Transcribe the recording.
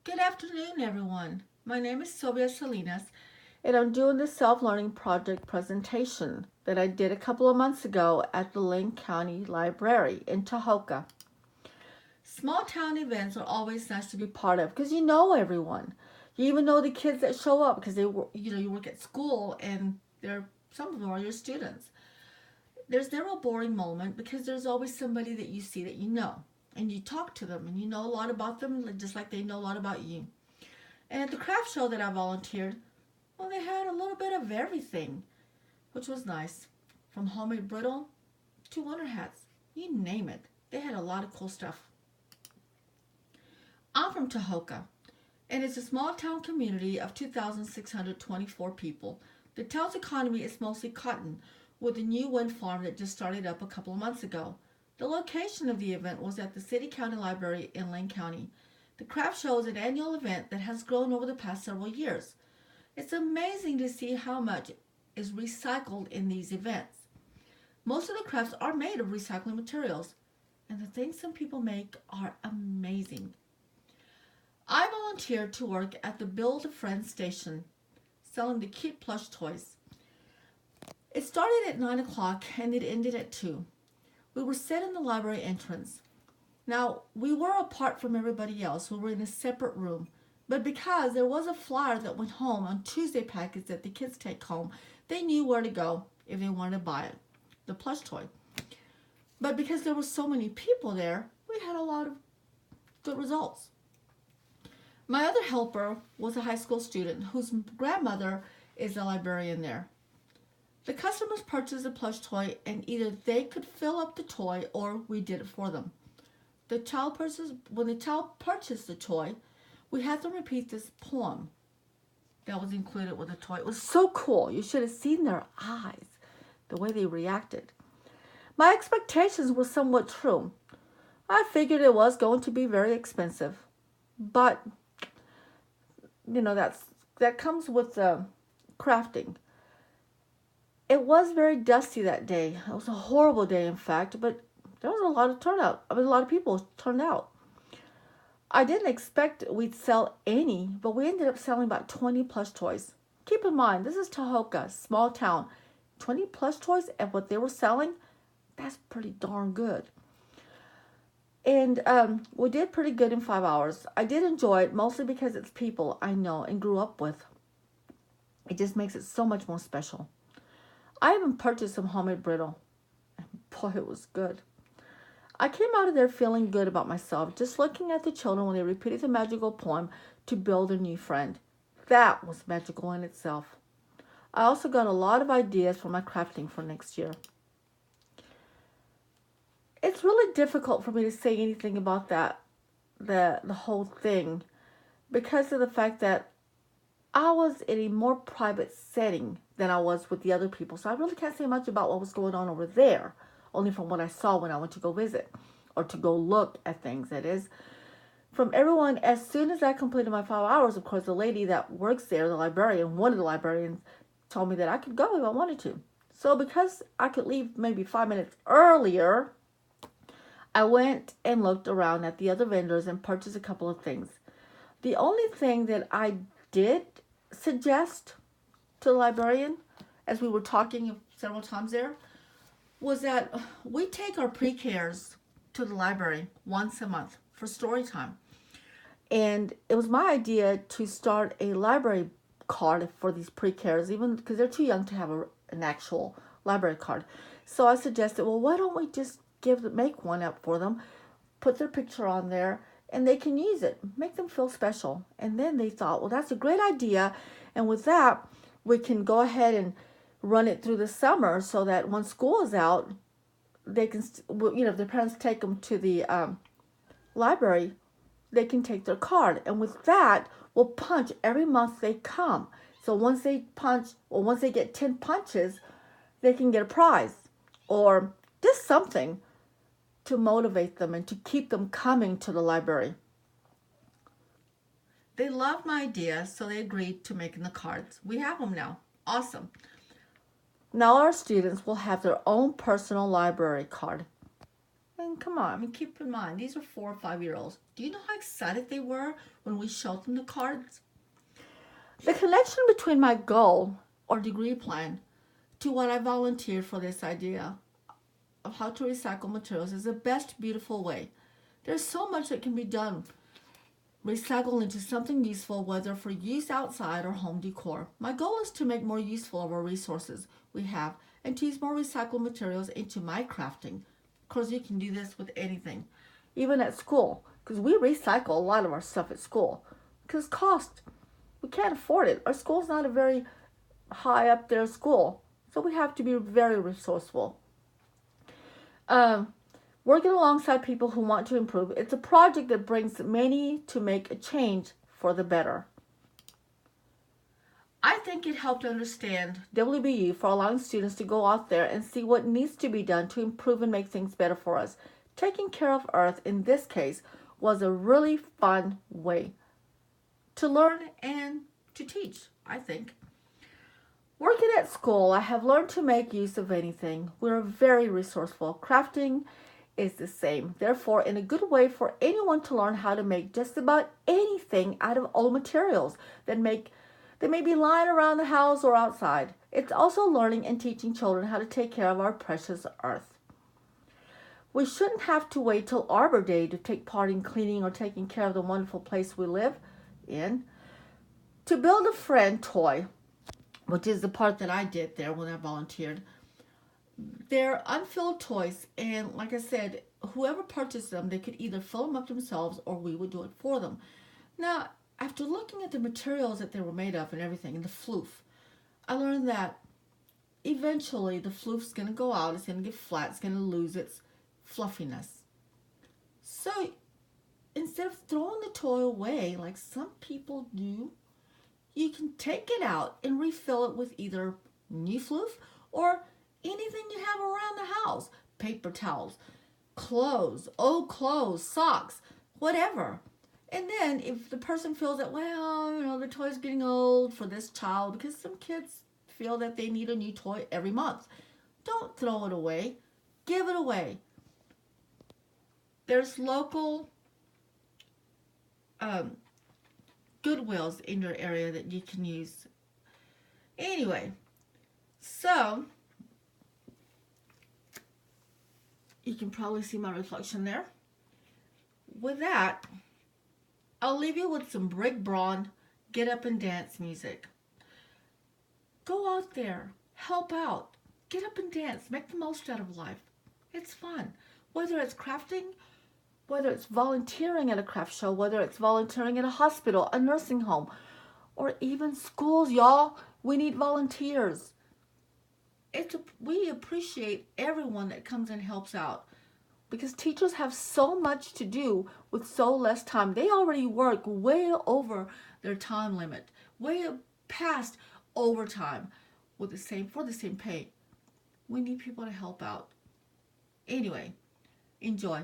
Good afternoon, everyone. My name is Sylvia Salinas, and I'm doing the self learning project presentation that I did a couple of months ago at the Lane County Library in Tahoka. Small town events are always nice to be part of because you know everyone. You even know the kids that show up because you work at school and some of them are your students. There's never a boring moment because there's always somebody that you see that you know, and you talk to them and you know a lot about them just like they know a lot about you. And at the craft show that I volunteered, well, they had a little bit of everything, which was nice. From homemade brittle to winter hats, you name it. They had a lot of cool stuff. I'm from Tahoka, and it's a small town community of 2,624 people. The town's economy is mostly cotton, with a new wind farm that just started up a couple of months ago. The location of the event was at the City County Library in Lane County. The craft show is an annual event that has grown over the past several years. It's amazing to see how much is recycled in these events. Most of the crafts are made of recycling materials, and the things some people make are amazing. I volunteered to work at the Build a Friend station, selling the cute plush toys. It started at 9 o'clock and it ended at 2. We were set in the library entrance. Now, we were apart from everybody else. We were in a separate room. But because there was a flyer that went home on Tuesday packets that the kids take home, they knew where to go if they wanted to buy it, the plush toy. But because there were so many people there, we had a lot of good results. My other helper was a high school student whose grandmother is a librarian there. The customers purchased a plush toy and either they could fill up the toy or we did it for them. When the child purchased the toy, we had them repeat this poem that was included with the toy. It was so cool. You should have seen their eyes, the way they reacted. My expectations were somewhat true. I figured it was going to be very expensive, but that comes with crafting. It was very dusty that day. It was a horrible day, in fact, but there was a lot of turnout. A lot of people turned out. I didn't expect we'd sell any, but we ended up selling about 20 plush toys. Keep in mind, this is Tahoka, small town. 20 plush toys and what they were selling, that's pretty darn good. And we did pretty good in 5 hours. I did enjoy it, mostly because it's people I know and grew up with. It just makes it so much more special. I even purchased some homemade brittle. Boy, it was good. I came out of there feeling good about myself, just looking at the children when they repeated the magical poem to build a new friend. That was magical in itself. I also got a lot of ideas for my crafting for next year. It's really difficult for me to say anything about the whole thing, because of the fact that I was in a more private setting than I was with the other people. So I really can't say much about what was going on over there, only from what I saw when I went to go visit or to go look at things, that is. From everyone, as soon as I completed my 5 hours, of course, the lady that works there, the librarian, one of the librarians, told me that I could go if I wanted to. So because I could leave maybe 5 minutes earlier, I went and looked around at the other vendors and purchased a couple of things. The only thing that I did suggest to the librarian, as we were talking several times there, was that we take our pre-cares to the library once a month for story time. And it was my idea to start a library card for these pre-cares, even because they're too young to have an actual library card. So I suggested, well, why don't we just make one up for them, put their picture on there, and they can use it, make them feel special. And then they thought, well, that's a great idea. And with that, we can go ahead and run it through the summer so that when school is out, they can, if their parents take them to the library, they can take their card. And with that, we'll punch every month they come. So once they get 10 punches, they can get a prize or just something to motivate them and to keep them coming to the library. They loved my idea, so they agreed to making the cards. We have them now. Awesome. Now our students will have their own personal library card. mean, come on. I mean, keep in mind, these are 4 or 5 year olds. Do you know how excited they were when we showed them the cards? The connection between my goal or degree plan to what I volunteered for this idea of how to recycle materials is the best beautiful way. There's so much that can be done. Recycle into something useful, whether for use outside or home decor. My goal is to make more useful of our resources we have and to use more recycled materials into my crafting. Of course, you can do this with anything, even at school, because we recycle a lot of our stuff at school. Because cost, we can't afford it. Our school's not a very high up there school, so we have to be very resourceful. Working alongside people who want to improve, it's a project that brings many to make a change for the better. I think it helped understand WBU for allowing students to go out there and see what needs to be done to improve and make things better for us. Taking care of Earth, in this case, was a really fun way to learn and to teach, I think. Working at school, I have learned to make use of anything. We're very resourceful. Crafting is the same. Therefore, in a good way for anyone to learn how to make just about anything out of old materials that may be lying around the house or outside. It's also learning and teaching children how to take care of our precious earth. We shouldn't have to wait till Arbor Day to take part in cleaning or taking care of the wonderful place we live in. To build a friend toy, which is the part that I did there when I volunteered, they're unfilled toys, and like I said, whoever purchased them, they could either fill them up themselves or we would do it for them. Now, after looking at the materials that they were made of and everything, and the floof, I learned that eventually the floof's going to go out, it's going to get flat, it's going to lose its fluffiness. So instead of throwing the toy away like some people do, you can take it out and refill it with either new floof or anything you have around the house. Paper towels, clothes, old clothes, socks, whatever. And then if the person feels that, well, the toy's getting old for this child, because some kids feel that they need a new toy every month, don't throw it away. Give it away. There's local Goodwills in your area that you can use. Anyway, so you can probably see my reflection there. With that, I'll leave you with some Brig Braun get up and dance music. Go out there, help out, get up and dance, make the most out of life. It's fun. Whether it's crafting, whether it's volunteering at a craft show, whether it's volunteering at a hospital, a nursing home, or even schools, y'all. We need volunteers. We appreciate everyone that comes and helps out, because teachers have so much to do with so less time. They already work way over their time limit, way past overtime for the same pay. We need people to help out. Anyway, enjoy.